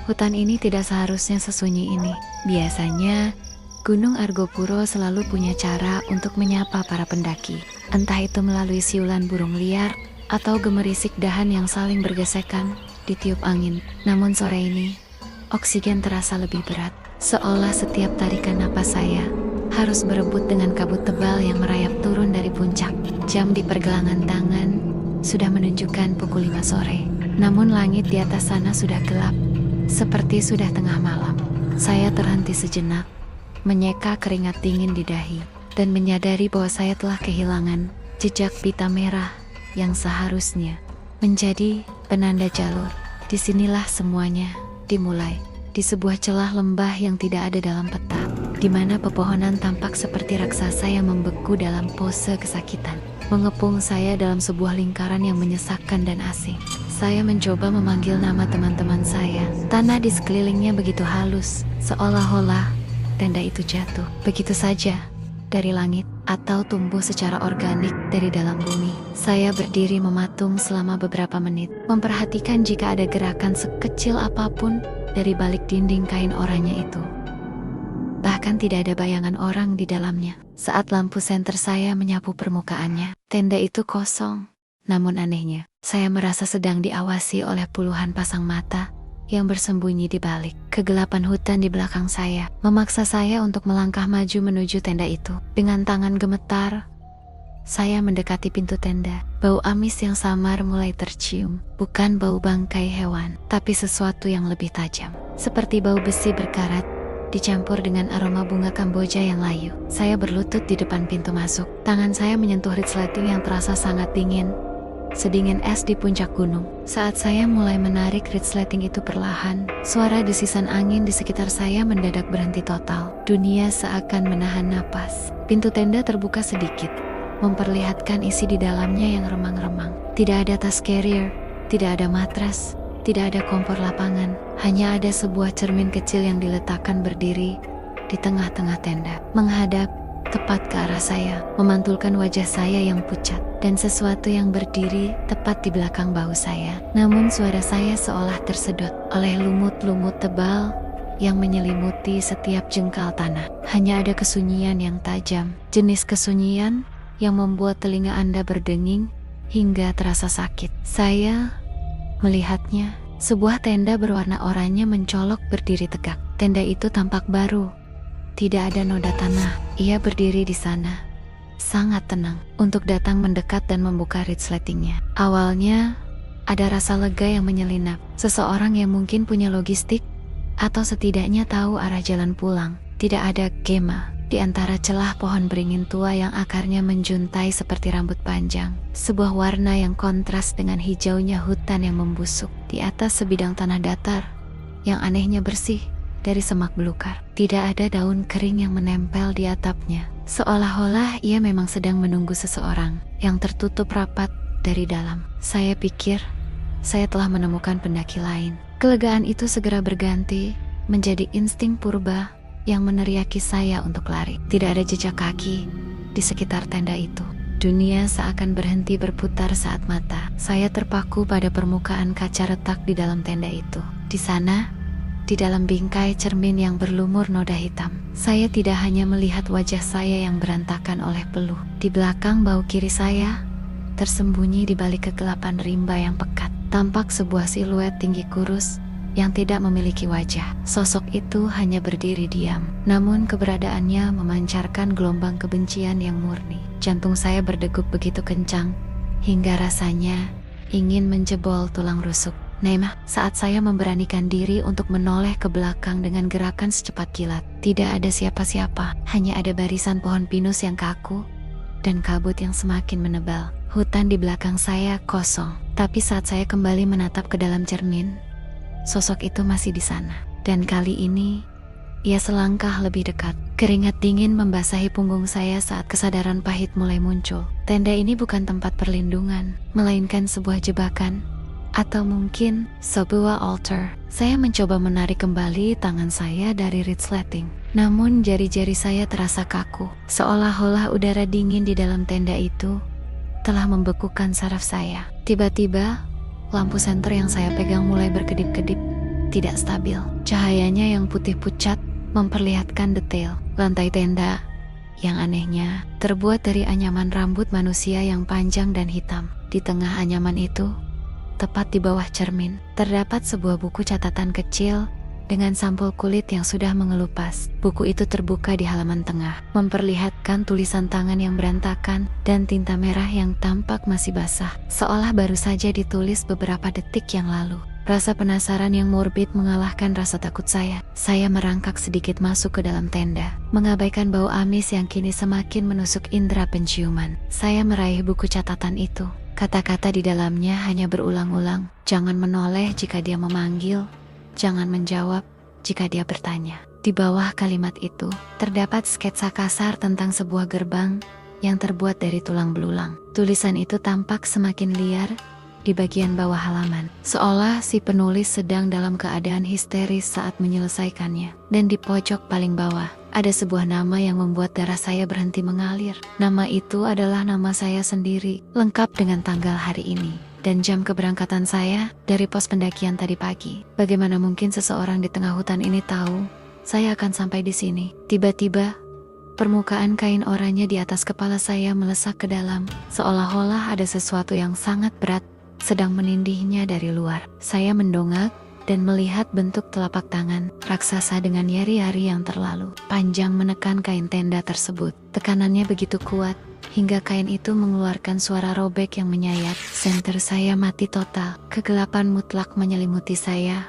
Hutan ini tidak seharusnya sesunyi ini. Biasanya, Gunung Argopuro selalu punya cara untuk menyapa para pendaki. Entah itu melalui siulan burung liar, atau gemerisik dahan yang saling bergesekan ditiup angin. Namun sore ini, oksigen terasa lebih berat. Seolah setiap tarikan napas saya harus berebut dengan kabut tebal yang merayap turun dari puncak. Jam di pergelangan tangan sudah menunjukkan pukul 5 sore. Namun langit di atas sana sudah gelap, seperti sudah tengah malam. Saya terhenti sejenak, menyeka keringat dingin di dahi, dan menyadari bahwa saya telah kehilangan jejak pita merah yang seharusnya menjadi penanda jalur. Disinilah semuanya dimulai, di sebuah celah lembah yang tidak ada dalam peta, di mana pepohonan tampak seperti raksasa yang membeku dalam pose kesakitan, mengepung saya dalam sebuah lingkaran yang menyesakkan dan asing. Saya mencoba memanggil nama teman-teman saya. Tanah di sekelilingnya begitu halus, seolah-olah tenda itu jatuh begitu saja dari langit atau tumbuh secara organik dari dalam bumi. Saya berdiri mematung selama beberapa menit, memperhatikan jika ada gerakan sekecil apapun dari balik dinding kain oranye itu. Bahkan tidak ada bayangan orang di dalamnya. Saat lampu senter saya menyapu permukaannya, tenda itu kosong. Namun anehnya, saya merasa sedang diawasi oleh puluhan pasang mata yang bersembunyi di balik kegelapan hutan di belakang saya, memaksa saya untuk melangkah maju menuju tenda itu. Dengan tangan gemetar, saya mendekati pintu tenda. Bau amis yang samar mulai tercium, bukan bau bangkai hewan, tapi sesuatu yang lebih tajam, seperti bau besi berkarat dicampur dengan aroma bunga Kamboja yang layu. Saya berlutut di depan pintu masuk. Tangan saya menyentuh resleting yang terasa sangat dingin, sedingin es di puncak gunung. Saat saya mulai menarik resleting itu perlahan, suara desisan angin di sekitar saya mendadak berhenti total. Dunia seakan menahan napas. Pintu tenda terbuka sedikit, memperlihatkan isi di dalamnya yang remang-remang. Tidak ada tas carrier, tidak ada matras, tidak ada kompor lapangan. Hanya ada sebuah cermin kecil yang diletakkan berdiri di tengah-tengah tenda, menghadap tepat ke arah saya, memantulkan wajah saya yang pucat, dan sesuatu yang berdiri tepat di belakang bahu saya. Namun suara saya seolah tersedot oleh lumut-lumut tebal yang menyelimuti setiap jengkal tanah. Hanya ada kesunyian yang tajam, jenis kesunyian yang membuat telinga Anda berdenging hingga terasa sakit. Saya melihatnya, sebuah tenda berwarna oranye mencolok berdiri tegak. Tenda itu tampak baru, tidak ada noda tanah. Ia berdiri di sana, sangat tenang, untuk datang mendekat dan membuka resletingnya. Awalnya, ada rasa lega yang menyelinap. Seseorang yang mungkin punya logistik, atau setidaknya tahu arah jalan pulang. Tidak ada gema di antara celah pohon beringin tua yang akarnya menjuntai seperti rambut panjang. Sebuah warna yang kontras dengan hijaunya hutan yang membusuk. Di atas sebidang tanah datar yang anehnya bersih dari semak belukar. Tidak ada daun kering yang menempel di atapnya. Seolah-olah ia memang sedang menunggu seseorang yang tertutup rapat dari dalam. Saya pikir saya telah menemukan pendaki lain. Kelegaan itu segera berganti menjadi insting purba yang meneriaki saya untuk lari. Tidak ada jejak kaki di sekitar tenda itu. Dunia seakan berhenti berputar saat mata saya terpaku pada permukaan kaca retak di dalam tenda itu. Di sana, di dalam bingkai cermin yang berlumur noda hitam, saya tidak hanya melihat wajah saya yang berantakan oleh peluh. Di belakang bahu kiri saya, tersembunyi di balik kegelapan rimba yang pekat, tampak sebuah siluet tinggi kurus yang tidak memiliki wajah. Sosok itu hanya berdiri diam, namun keberadaannya memancarkan gelombang kebencian yang murni. Jantung saya berdegup begitu kencang, hingga rasanya ingin menjebol tulang rusuk. Naimah, saat saya memberanikan diri untuk menoleh ke belakang dengan gerakan secepat kilat, tidak ada siapa-siapa, hanya ada barisan pohon pinus yang kaku, dan kabut yang semakin menebal. Hutan di belakang saya kosong, tapi saat saya kembali menatap ke dalam cermin, sosok itu masih di sana, dan kali ini ia selangkah lebih dekat. Keringat dingin membasahi punggung saya saat kesadaran pahit mulai muncul. Tenda ini bukan tempat perlindungan, melainkan sebuah jebakan, atau mungkin sebuah altar. Saya mencoba menarik kembali tangan saya dari resleting, namun jari-jari saya terasa kaku, seolah-olah udara dingin di dalam tenda itu telah membekukan saraf saya. Tiba-tiba, lampu senter yang saya pegang mulai berkedip-kedip, tidak stabil. Cahayanya yang putih pucat memperlihatkan detail lantai tenda. Yang anehnya, terbuat dari anyaman rambut manusia yang panjang dan hitam. Di tengah anyaman itu, tepat di bawah cermin, terdapat sebuah buku catatan kecil dengan sampul kulit yang sudah mengelupas. Buku itu terbuka di halaman tengah, memperlihatkan tulisan tangan yang berantakan dan tinta merah yang tampak masih basah, seolah baru saja ditulis beberapa detik yang lalu. Rasa penasaran yang morbid mengalahkan rasa takut saya. Saya merangkak sedikit masuk ke dalam tenda, mengabaikan bau amis yang kini semakin menusuk indera penciuman. Saya meraih buku catatan itu. Kata-kata di dalamnya hanya berulang-ulang. Jangan menoleh jika dia memanggil, jangan menjawab jika dia bertanya. Di bawah kalimat itu, terdapat sketsa kasar tentang sebuah gerbang yang terbuat dari tulang belulang. Tulisan itu tampak semakin liar di bagian bawah halaman, seolah si penulis sedang dalam keadaan histeris saat menyelesaikannya. Dan di pojok paling bawah, ada sebuah nama yang membuat darah saya berhenti mengalir. Nama itu adalah nama saya sendiri, lengkap dengan tanggal hari ini dan jam keberangkatan saya dari pos pendakian tadi pagi. Bagaimana mungkin seseorang di tengah hutan ini tahu saya akan sampai di sini? Tiba-tiba, permukaan kain oranye di atas kepala saya melesak ke dalam, seolah-olah ada sesuatu yang sangat berat sedang menindihnya dari luar. Saya mendongak dan melihat bentuk telapak tangan raksasa dengan yari-yari yang terlalu panjang menekan kain tenda tersebut. Tekanannya begitu kuat hingga kain itu mengeluarkan suara robek yang menyayat. Senter saya mati total. Kegelapan mutlak menyelimuti saya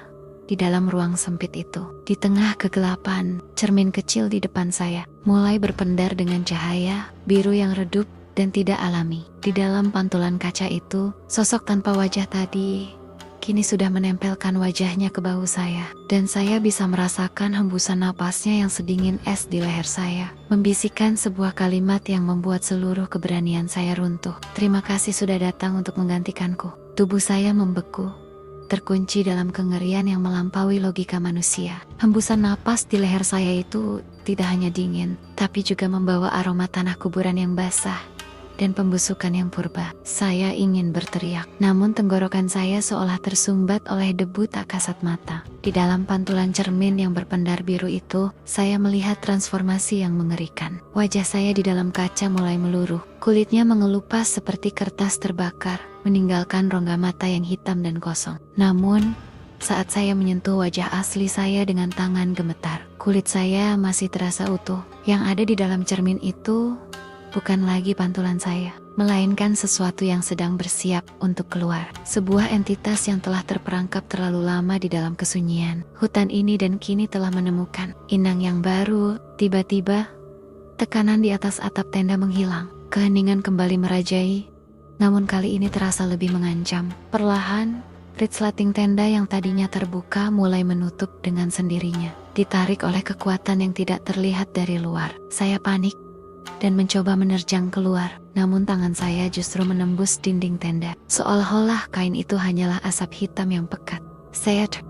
di dalam ruang sempit itu. Di tengah kegelapan, cermin kecil di depan saya mulai berpendar dengan cahaya biru yang redup dan tidak alami. Di dalam pantulan kaca itu, sosok tanpa wajah tadi kini sudah menempelkan wajahnya ke bahu saya, dan saya bisa merasakan hembusan napasnya yang sedingin es di leher saya, membisikkan sebuah kalimat yang membuat seluruh keberanian saya runtuh. Terima kasih sudah datang untuk menggantikanku. Tubuh saya membeku, terkunci dalam kengerian yang melampaui logika manusia. Hembusan napas di leher saya itu tidak hanya dingin, tapi juga membawa aroma tanah kuburan yang basah dan pembusukan yang purba. Saya ingin berteriak, namun tenggorokan saya seolah tersumbat oleh debu tak kasat mata. Di dalam pantulan cermin yang berpendar biru itu, saya melihat transformasi yang mengerikan. Wajah saya di dalam kaca mulai meluruh. Kulitnya mengelupas seperti kertas terbakar, meninggalkan rongga mata yang hitam dan kosong. Namun, saat saya menyentuh wajah asli saya dengan tangan gemetar, kulit saya masih terasa utuh. Yang ada di dalam cermin itu bukan lagi pantulan saya, melainkan sesuatu yang sedang bersiap untuk keluar. Sebuah entitas yang telah terperangkap terlalu lama di dalam kesunyian hutan ini dan kini telah menemukan inang yang baru. Tiba-tiba, tekanan di atas atap tenda menghilang. Keheningan kembali merajai, namun kali ini terasa lebih mengancam. Perlahan, resleting tenda yang tadinya terbuka mulai menutup dengan sendirinya, ditarik oleh kekuatan yang tidak terlihat dari luar. Saya panik dan mencoba menerjang keluar, namun tangan saya justru menembus dinding tenda, seolah-olah kain itu hanyalah asap hitam yang pekat.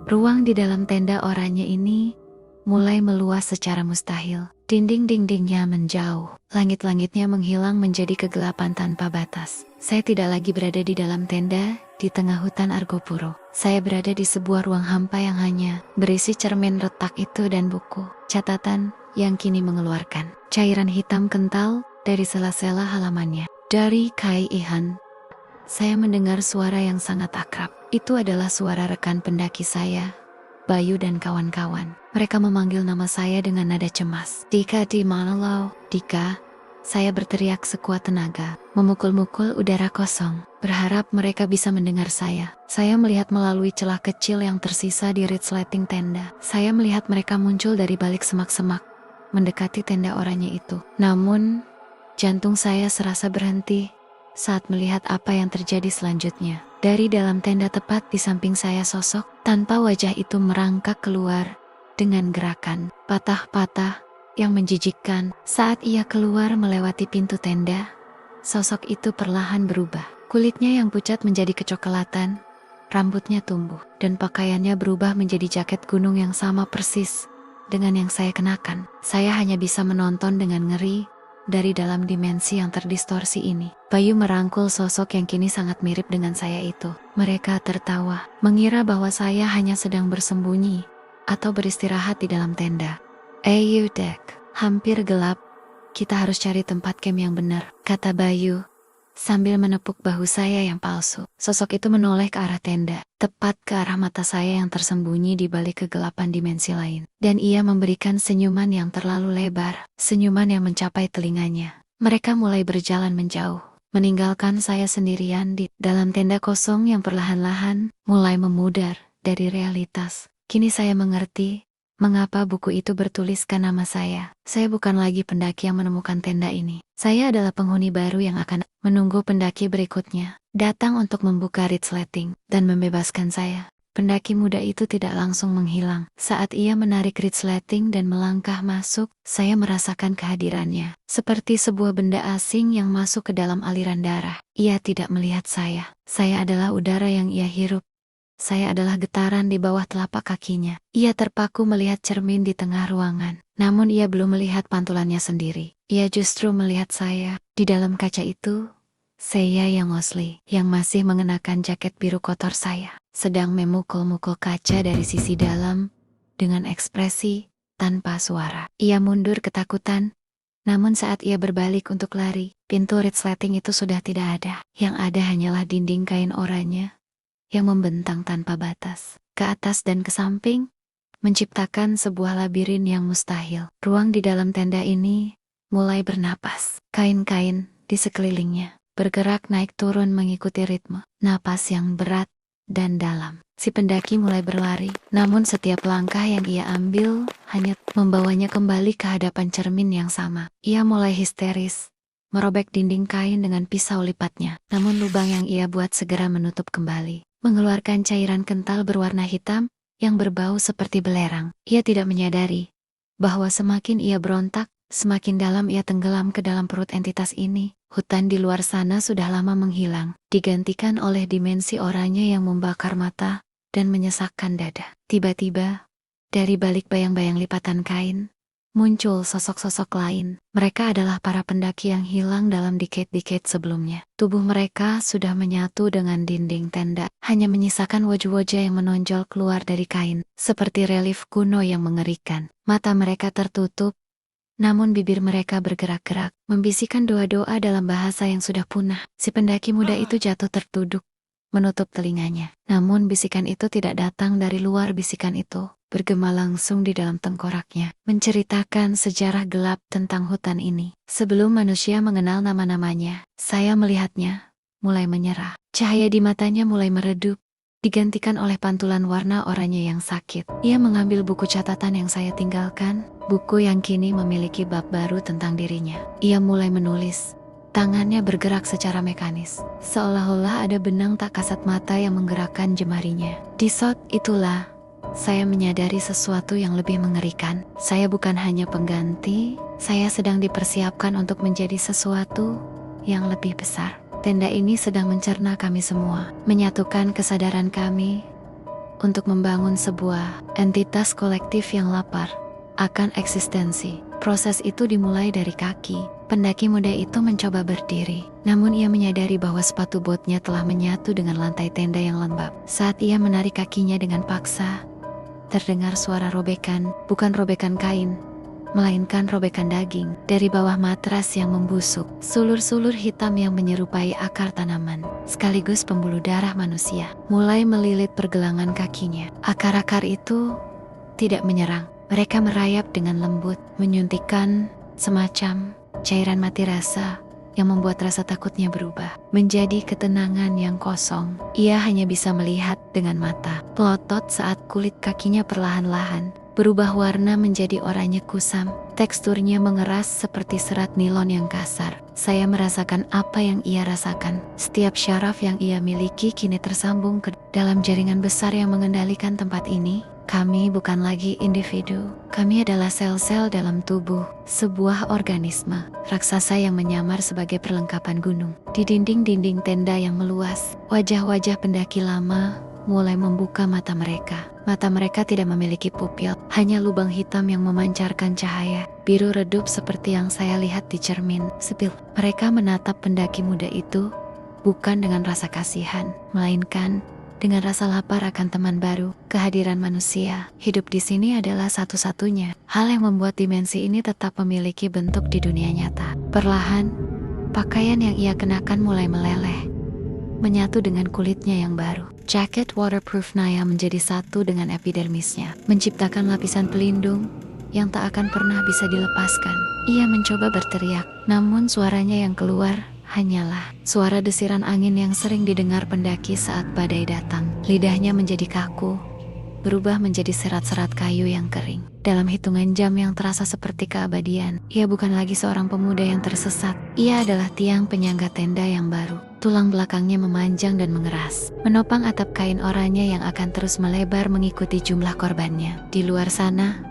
Ruang di dalam tenda oranye ini mulai meluas secara mustahil. Dinding-dindingnya menjauh, langit-langitnya menghilang menjadi kegelapan tanpa batas. Saya tidak lagi berada di dalam tenda di tengah hutan Argopuro. Saya berada di sebuah ruang hampa yang hanya berisi cermin retak itu dan buku catatan yang kini mengeluarkan cairan hitam kental dari sela-sela halamannya. Dari Kai Ihan, saya mendengar suara yang sangat akrab. Itu adalah suara rekan pendaki saya, Bayu dan kawan-kawan. Mereka memanggil nama saya dengan nada cemas. Dika, di mana lo? Dika, saya berteriak sekuat tenaga, memukul-mukul udara kosong, berharap mereka bisa mendengar saya. Saya melihat melalui celah kecil yang tersisa di resleting tenda. Saya melihat mereka muncul dari balik semak-semak, mendekati tenda oranye itu. Namun, jantung saya serasa berhenti saat melihat apa yang terjadi selanjutnya. Dari dalam tenda tepat di samping saya, sosok tanpa wajah itu merangkak keluar dengan gerakan patah-patah yang menjijikkan. Saat ia keluar melewati pintu tenda, sosok itu perlahan berubah. Kulitnya yang pucat menjadi kecoklatan, rambutnya tumbuh, dan pakaiannya berubah menjadi jaket gunung yang sama persis dengan yang saya kenakan. Saya hanya bisa menonton dengan ngeri, dari dalam dimensi yang terdistorsi ini. Bayu merangkul sosok yang kini sangat mirip dengan saya itu. Mereka tertawa, mengira bahwa saya hanya sedang bersembunyi atau beristirahat di dalam tenda. Dek, hampir gelap. Kita harus cari tempat camp yang benar, kata Bayu sambil menepuk bahu saya yang palsu. Sosok itu menoleh ke arah tenda, tepat ke arah mata saya yang tersembunyi di balik kegelapan dimensi lain. Dan ia memberikan senyuman yang terlalu lebar, senyuman yang mencapai telinganya. Mereka mulai berjalan menjauh, meninggalkan saya sendirian di dalam tenda kosong yang perlahan-lahan mulai memudar dari realitas. Kini saya mengerti mengapa buku itu bertuliskan nama saya. Saya bukan lagi pendaki yang menemukan tenda ini. Saya adalah penghuni baru yang akan menunggu pendaki berikutnya datang untuk membuka resleting dan membebaskan saya. Pendaki muda itu tidak langsung menghilang. Saat ia menarik resleting dan melangkah masuk, saya merasakan kehadirannya. Seperti sebuah benda asing yang masuk ke dalam aliran darah. Ia tidak melihat saya. Saya adalah udara yang ia hirup. Saya adalah getaran di bawah telapak kakinya. Ia terpaku melihat cermin di tengah ruangan. Namun ia belum melihat pantulannya sendiri. Ia justru melihat saya. Di dalam kaca itu, saya yang Osli, yang masih mengenakan jaket biru kotor saya, sedang memukul-mukul kaca dari sisi dalam, dengan ekspresi tanpa suara. Ia mundur ketakutan, namun saat ia berbalik untuk lari, pintu resleting itu sudah tidak ada. Yang ada hanyalah dinding kain oranye yang membentang tanpa batas, ke atas dan ke samping, menciptakan sebuah labirin yang mustahil. Ruang di dalam tenda ini mulai bernapas. Kain-kain di sekelilingnya bergerak naik turun mengikuti ritme napas yang berat dan dalam. Si pendaki mulai berlari, namun setiap langkah yang ia ambil hanya membawanya kembali ke hadapan cermin yang sama. Ia mulai histeris, merobek dinding kain dengan pisau lipatnya. Namun lubang yang ia buat segera menutup kembali, mengeluarkan cairan kental berwarna hitam yang berbau seperti belerang. Ia tidak menyadari bahwa semakin ia berontak, semakin dalam ia tenggelam ke dalam perut entitas ini. Hutan di luar sana sudah lama menghilang, digantikan oleh dimensi oranye yang membakar mata dan menyesakkan dada. Tiba-tiba, dari balik bayang-bayang lipatan kain, muncul sosok-sosok lain. Mereka adalah para pendaki yang hilang dalam decade-decade sebelumnya. Tubuh mereka sudah menyatu dengan dinding tenda, hanya menyisakan wajah-wajah yang menonjol keluar dari kain, seperti relief kuno yang mengerikan. Mata mereka tertutup, namun bibir mereka bergerak-gerak, membisikkan doa-doa dalam bahasa yang sudah punah. Si pendaki muda itu jatuh tertuduk, menutup telinganya. Namun bisikan itu tidak datang dari luar. Bisikan itu bergema langsung di dalam tengkoraknya, menceritakan sejarah gelap tentang hutan ini. Sebelum manusia mengenal nama-namanya, saya melihatnya mulai menyerah. Cahaya di matanya mulai meredup, digantikan oleh pantulan warna oranye yang sakit. Ia mengambil buku catatan yang saya tinggalkan, buku yang kini memiliki bab baru tentang dirinya. Ia mulai menulis. Tangannya bergerak secara mekanis, seolah-olah ada benang tak kasat mata yang menggerakkan jemarinya. Di saat itulah, saya menyadari sesuatu yang lebih mengerikan. Saya bukan hanya pengganti, saya sedang dipersiapkan untuk menjadi sesuatu yang lebih besar. Tenda ini sedang mencerna kami semua, menyatukan kesadaran kami untuk membangun sebuah entitas kolektif yang lapar akan eksistensi. Proses itu dimulai dari kaki. Pendaki muda itu mencoba berdiri, namun ia menyadari bahwa sepatu botnya telah menyatu dengan lantai tenda yang lembab. Saat ia menarik kakinya dengan paksa, terdengar suara robekan, bukan robekan kain, melainkan robekan daging dari bawah matras yang membusuk. Sulur-sulur hitam yang menyerupai akar tanaman, sekaligus pembuluh darah manusia, mulai melilit pergelangan kakinya. Akar-akar itu tidak menyerang. Mereka merayap dengan lembut, menyuntikkan semacam cairan mati rasa yang membuat rasa takutnya berubah menjadi ketenangan yang kosong. Ia hanya bisa melihat dengan mata pelotot saat kulit kakinya perlahan-lahan berubah warna menjadi oranye kusam. Teksturnya mengeras seperti serat nilon yang kasar. Saya merasakan apa yang ia rasakan. Setiap syaraf yang ia miliki kini tersambung ke dalam jaringan besar yang mengendalikan tempat ini. Kami bukan lagi individu. Kami adalah sel-sel dalam tubuh sebuah organisme raksasa yang menyamar sebagai perlengkapan gunung. Di dinding-dinding tenda yang meluas, wajah-wajah pendaki lama mulai membuka mata mereka. Mata mereka tidak memiliki pupil, hanya lubang hitam yang memancarkan cahaya biru redup seperti yang saya lihat di cermin sepil. Mereka menatap pendaki muda itu bukan dengan rasa kasihan, melainkan dengan rasa lapar akan teman baru. Kehadiran manusia hidup di sini adalah satu-satunya hal yang membuat dimensi ini tetap memiliki bentuk di dunia nyata. Perlahan, pakaian yang ia kenakan mulai meleleh, menyatu dengan kulitnya yang baru. Jaket waterproof Naya menjadi satu dengan epidermisnya, menciptakan lapisan pelindung yang tak akan pernah bisa dilepaskan. Ia mencoba berteriak, namun suaranya yang keluar hanyalah suara desiran angin yang sering didengar pendaki saat badai datang. Lidahnya menjadi kaku, berubah menjadi serat-serat kayu yang kering. Dalam hitungan jam yang terasa seperti keabadian, ia bukan lagi seorang pemuda yang tersesat. Ia adalah tiang penyangga tenda yang baru. Tulang belakangnya memanjang dan mengeras, menopang atap kain oranye yang akan terus melebar mengikuti jumlah korbannya. Di luar sana,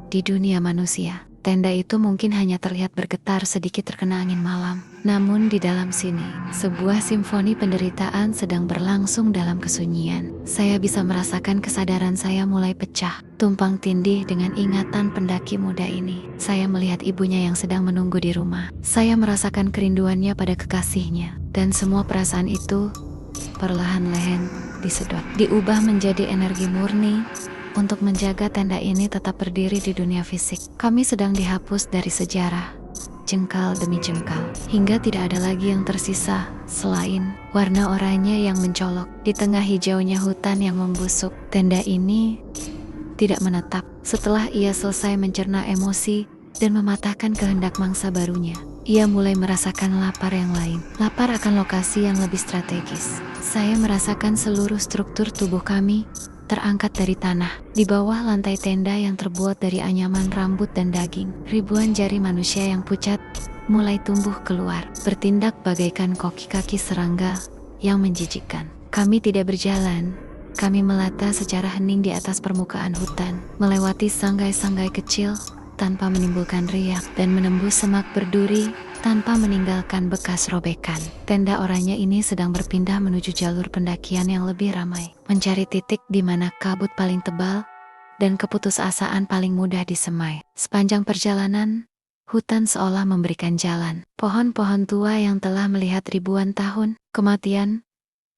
di dunia manusia, tenda itu mungkin hanya terlihat bergetar sedikit terkena angin malam. Namun di dalam sini, sebuah simfoni penderitaan sedang berlangsung dalam kesunyian. Saya bisa merasakan kesadaran saya mulai pecah, tumpang tindih dengan ingatan pendaki muda ini. Saya melihat ibunya yang sedang menunggu di rumah. Saya merasakan kerinduannya pada kekasihnya. Dan semua perasaan itu perlahan-lahan disedot, diubah menjadi energi murni untuk menjaga tenda ini tetap berdiri di dunia fisik. Kami sedang dihapus dari sejarah, jengkal demi jengkal, hingga tidak ada lagi yang tersisa selain warna oranye yang mencolok di tengah hijaunya hutan yang membusuk. Tenda ini tidak menetap. Setelah ia selesai mencerna emosi dan mematahkan kehendak mangsa barunya, ia mulai merasakan lapar yang lain, lapar akan lokasi yang lebih strategis. Saya merasakan seluruh struktur tubuh kami terangkat dari tanah. Di bawah lantai tenda yang terbuat dari anyaman rambut dan daging, ribuan jari manusia yang pucat mulai tumbuh keluar, bertindak bagaikan kaki-kaki serangga yang menjijikkan. Kami tidak berjalan, kami melata secara hening di atas permukaan hutan, melewati sanggai-sanggai kecil tanpa menimbulkan riak, dan menembus semak berduri tanpa meninggalkan bekas robekan. Tenda oranye ini sedang berpindah menuju jalur pendakian yang lebih ramai, mencari titik di mana kabut paling tebal dan keputusasaan paling mudah disemai. Sepanjang perjalanan, hutan seolah memberikan jalan. Pohon-pohon tua yang telah melihat ribuan tahun kematian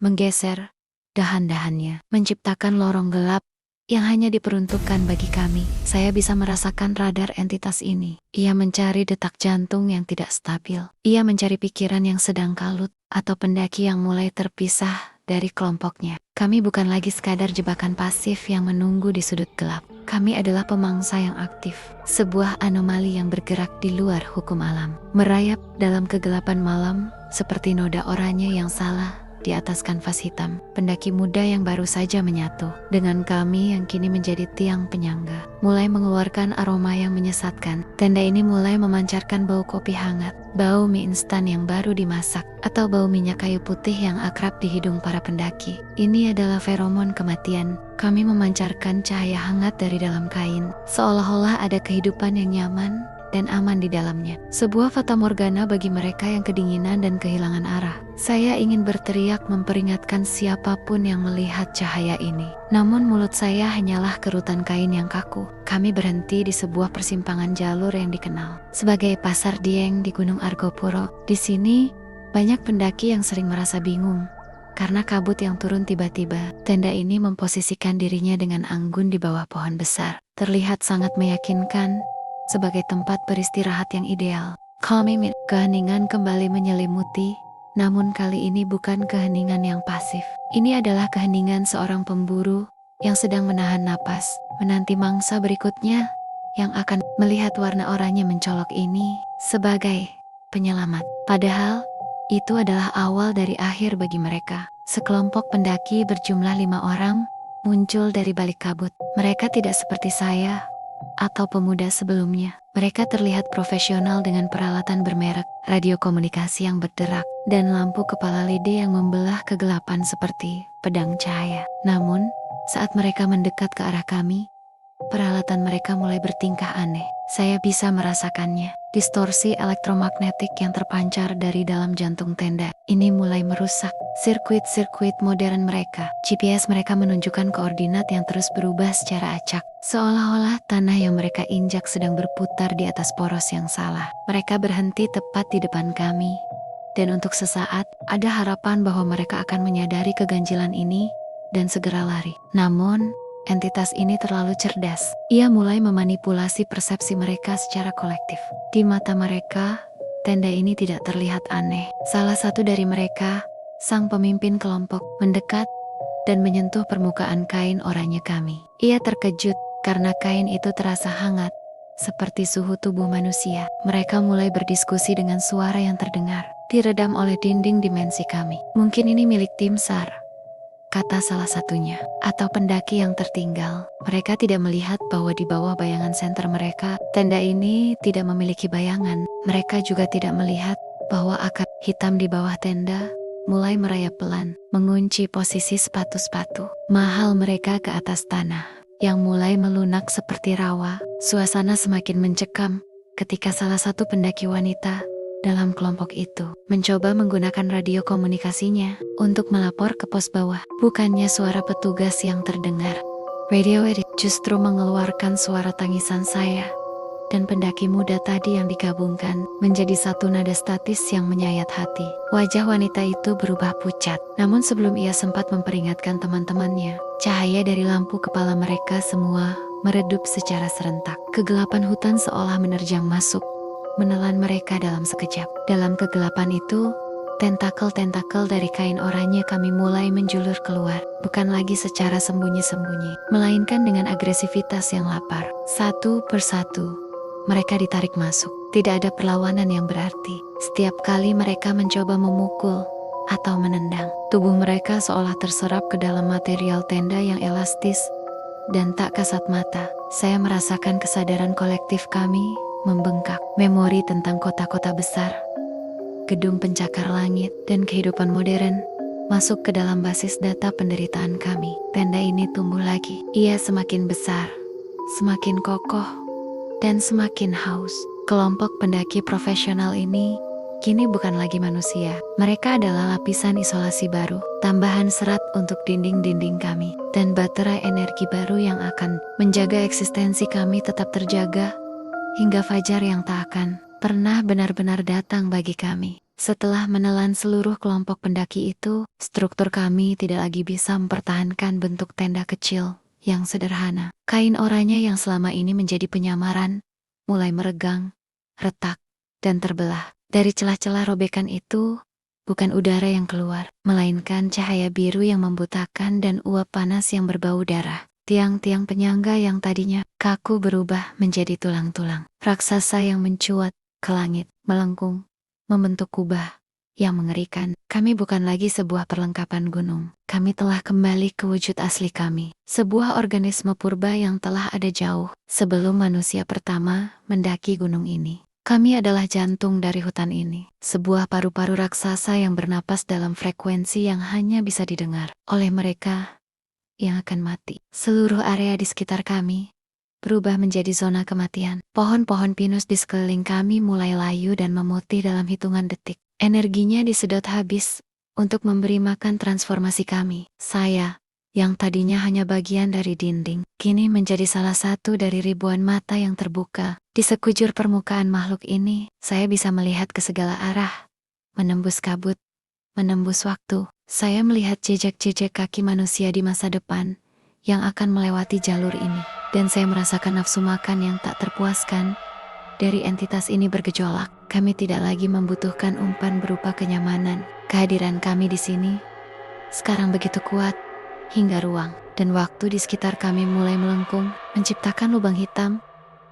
menggeser dahan-dahannya, menciptakan lorong gelap yang hanya diperuntukkan bagi kami. Saya bisa merasakan radar entitas ini. Ia mencari detak jantung yang tidak stabil. Ia mencari pikiran yang sedang kalut, atau pendaki yang mulai terpisah dari kelompoknya. Kami bukan lagi sekadar jebakan pasif yang menunggu di sudut gelap. Kami adalah pemangsa yang aktif, sebuah anomali yang bergerak di luar hukum alam, merayap dalam kegelapan malam seperti noda oranye yang salah di atas kanvas hitam. Pendaki muda yang baru saja menyatu dengan kami yang kini menjadi tiang penyangga mulai mengeluarkan aroma yang menyesatkan. Tenda ini mulai memancarkan bau kopi hangat, bau mie instan yang baru dimasak, atau bau minyak kayu putih yang akrab di hidung para pendaki. Ini adalah feromon kematian. Kami memancarkan cahaya hangat dari dalam kain, seolah-olah ada kehidupan yang nyaman dan aman di dalamnya. Sebuah fatamorgana bagi mereka yang kedinginan dan kehilangan arah. Saya ingin berteriak memperingatkan siapapun yang melihat cahaya ini. Namun mulut saya hanyalah kerutan kain yang kaku. Kami berhenti di sebuah persimpangan jalur yang dikenal sebagai Pasar Dieng di Gunung Argopuro. Di sini, banyak pendaki yang sering merasa bingung karena kabut yang turun tiba-tiba. Tenda ini memposisikan dirinya dengan anggun di bawah pohon besar. Terlihat sangat meyakinkan, sebagai tempat beristirahat yang ideal. Keheningan kembali menyelimuti, namun kali ini bukan keheningan yang pasif. Ini adalah keheningan seorang pemburu yang sedang menahan napas, menanti mangsa berikutnya yang akan melihat warna oranye mencolok ini sebagai penyelamat. Padahal, itu adalah awal dari akhir bagi mereka. Sekelompok pendaki berjumlah 5 orang muncul dari balik kabut. Mereka tidak seperti saya atau pemuda sebelumnya. Mereka terlihat profesional dengan peralatan bermerek, radio komunikasi yang berderak, dan lampu kepala LED yang membelah kegelapan seperti pedang cahaya. Namun, saat mereka mendekat ke arah kami, peralatan mereka mulai bertingkah aneh. Saya bisa merasakannya. Distorsi elektromagnetik yang terpancar dari dalam jantung tenda ini mulai merusak. sirkuit-sirkuit modern mereka. GPS mereka menunjukkan koordinat yang terus berubah secara acak. Seolah-olah tanah yang mereka injak sedang berputar di atas poros yang salah. Mereka berhenti tepat di depan kami. Dan untuk sesaat, ada harapan bahwa mereka akan menyadari keganjilan ini dan segera lari. Namun, entitas ini terlalu cerdas. Ia mulai memanipulasi persepsi mereka secara kolektif. Di mata mereka, tenda ini tidak terlihat aneh. Salah satu dari mereka, sang pemimpin kelompok, mendekat dan menyentuh permukaan kain oranye kami. Ia terkejut karena kain itu terasa hangat, seperti suhu tubuh manusia. Mereka mulai berdiskusi dengan suara yang terdengar, diredam oleh dinding dimensi kami. Mungkin ini milik tim SAR, kata salah satunya, atau pendaki yang tertinggal. Mereka tidak melihat bahwa di bawah bayangan senter mereka, tenda ini tidak memiliki bayangan. Mereka juga tidak melihat bahwa akar hitam di bawah tenda mulai merayap pelan, mengunci posisi sepatu-sepatu mahal mereka ke atas tanah, yang mulai melunak seperti rawa. Suasana semakin mencekam ketika salah satu pendaki wanita dalam kelompok itu mencoba menggunakan radio komunikasinya untuk melapor ke pos bawah. Bukannya suara petugas yang terdengar, radio justru mengeluarkan suara tangisan saya dan pendaki muda tadi yang digabungkan menjadi satu nada statis yang menyayat hati. Wajah wanita itu berubah pucat, namun sebelum ia sempat memperingatkan teman-temannya, cahaya dari lampu kepala mereka semua meredup secara serentak. Kegelapan hutan seolah menerjang masuk, menelan mereka dalam sekejap. Dalam kegelapan itu, tentakel-tentakel dari kain oranye kami mulai menjulur keluar, bukan lagi secara sembunyi-sembunyi, melainkan dengan agresivitas yang lapar. Satu persatu, mereka ditarik masuk. Tidak ada perlawanan yang berarti. Setiap kali mereka mencoba memukul atau menendang, tubuh mereka seolah terserap ke dalam material tenda yang elastis dan tak kasat mata. Saya merasakan kesadaran kolektif kami membengkak. Memori tentang kota-kota besar, gedung pencakar langit, dan kehidupan modern masuk ke dalam basis data penderitaan kami. Tenda ini tumbuh lagi. Ia semakin besar, semakin kokoh, dan semakin haus. Kelompok pendaki profesional ini kini bukan lagi manusia. Mereka adalah lapisan isolasi baru, tambahan serat untuk dinding-dinding kami, dan baterai energi baru yang akan menjaga eksistensi kami tetap terjaga hingga fajar yang tak akan pernah benar-benar datang bagi kami. Setelah menelan seluruh kelompok pendaki itu, struktur kami tidak lagi bisa mempertahankan bentuk tenda kecil yang sederhana. Kain oranye yang selama ini menjadi penyamaran mulai meregang, retak, dan terbelah. Dari celah-celah robekan itu, bukan udara yang keluar, melainkan cahaya biru yang membutakan dan uap panas yang berbau darah. Tiang-tiang penyangga yang tadinya kaku berubah menjadi tulang-tulang raksasa yang mencuat ke langit, melengkung, membentuk kubah yang mengerikan. Kami bukan lagi sebuah perlengkapan gunung. Kami telah kembali ke wujud asli kami. Sebuah organisme purba yang telah ada jauh sebelum manusia pertama mendaki gunung ini. Kami adalah jantung dari hutan ini. Sebuah paru-paru raksasa yang bernapas dalam frekuensi yang hanya bisa didengar oleh mereka yang akan mati. Seluruh area di sekitar kami berubah menjadi zona kematian. Pohon-pohon pinus di sekeliling kami mulai layu dan memutih dalam hitungan detik. Energinya disedot habis untuk memberi makan transformasi kami. Saya, yang tadinya hanya bagian dari dinding, kini menjadi salah satu dari ribuan mata yang terbuka. Di sekujur permukaan makhluk ini, saya bisa melihat ke segala arah, menembus kabut, menembus waktu. Saya melihat jejak-jejak kaki manusia di masa depan yang akan melewati jalur ini. Dan saya merasakan nafsu makan yang tak terpuaskan dari entitas ini bergejolak. Kami tidak lagi membutuhkan umpan berupa kenyamanan. Kehadiran kami di sini sekarang begitu kuat hingga ruang dan waktu di sekitar kami mulai melengkung, menciptakan lubang hitam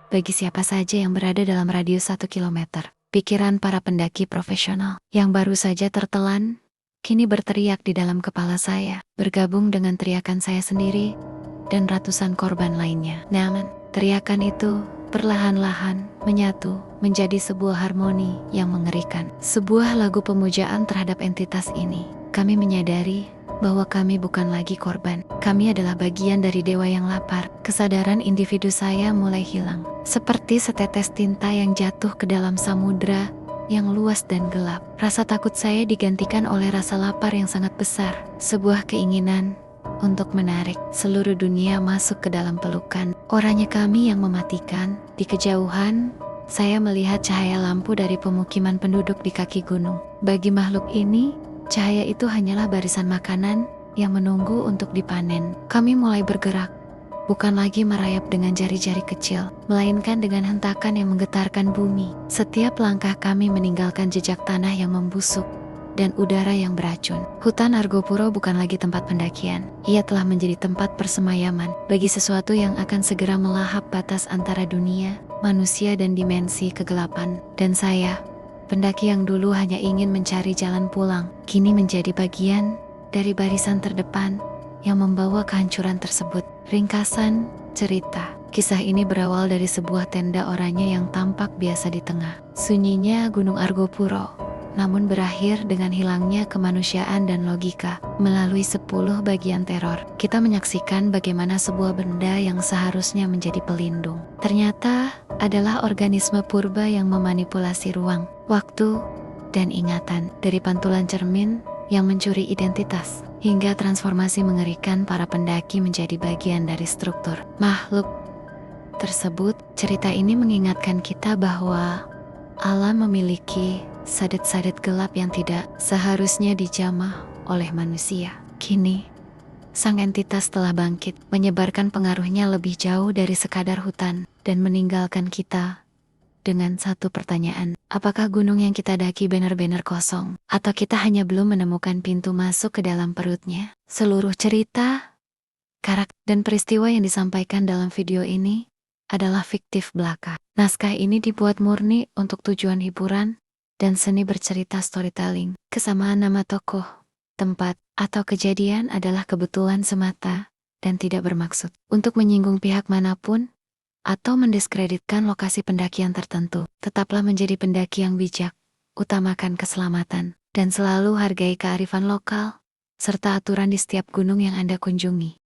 bagi siapa saja yang berada dalam radius 1 kilometer. Pikiran para pendaki profesional yang baru saja tertelan kini berteriak di dalam kepala saya, bergabung dengan teriakan saya sendiri dan ratusan korban lainnya. Namun, teriakan itu perlahan-lahan menyatu menjadi sebuah harmoni yang mengerikan. Sebuah lagu pemujaan terhadap entitas ini. Kami menyadari bahwa kami bukan lagi korban. Kami adalah bagian dari dewa yang lapar. Kesadaran individu saya mulai hilang. Seperti setetes tinta yang jatuh ke dalam samudra yang luas dan gelap. Rasa takut saya digantikan oleh rasa lapar yang sangat besar, sebuah keinginan untuk menarik seluruh dunia masuk ke dalam pelukan. Oranye kami yang mematikan. Di kejauhan, saya melihat cahaya lampu dari pemukiman penduduk di kaki gunung. Bagi makhluk ini, cahaya itu hanyalah barisan makanan yang menunggu untuk dipanen. Kami mulai bergerak, bukan lagi merayap dengan jari-jari kecil, melainkan dengan hentakan yang menggetarkan bumi. Setiap langkah kami meninggalkan jejak tanah yang membusuk dan udara yang beracun. Hutan Argopuro bukan lagi tempat pendakian. Ia telah menjadi tempat persemayaman bagi sesuatu yang akan segera melahap batas antara dunia, manusia dan dimensi kegelapan. Dan saya, pendaki yang dulu hanya ingin mencari jalan pulang, kini menjadi bagian dari barisan terdepan yang membawa kehancuran tersebut. Ringkasan cerita. Kisah ini berawal dari sebuah tenda oranye yang tampak biasa di tengah sunyinya Gunung Argopuro, namun berakhir dengan hilangnya kemanusiaan dan logika. Melalui 10 bagian teror, kita menyaksikan bagaimana sebuah benda yang seharusnya menjadi pelindung ternyata adalah organisme purba yang memanipulasi ruang, waktu, dan ingatan. Dari pantulan cermin yang mencuri identitas hingga transformasi mengerikan para pendaki menjadi bagian dari struktur makhluk tersebut, cerita ini mengingatkan kita bahwa alam memiliki sadet-sadet gelap yang tidak seharusnya dijamah oleh manusia. Kini, sang entitas telah bangkit, menyebarkan pengaruhnya lebih jauh dari sekadar hutan, dan meninggalkan kita dengan satu pertanyaan. Apakah gunung yang kita daki benar-benar kosong? Atau kita hanya belum menemukan pintu masuk ke dalam perutnya? Seluruh cerita, karakter, dan peristiwa yang disampaikan dalam video ini adalah fiktif belaka. Naskah ini dibuat murni untuk tujuan hiburan dan seni bercerita storytelling. Kesamaan nama tokoh, tempat, atau kejadian adalah kebetulan semata dan tidak bermaksud untuk menyinggung pihak manapun atau mendiskreditkan lokasi pendakian tertentu. Tetaplah menjadi pendaki yang bijak, utamakan keselamatan, dan selalu hargai kearifan lokal serta aturan di setiap gunung yang Anda kunjungi.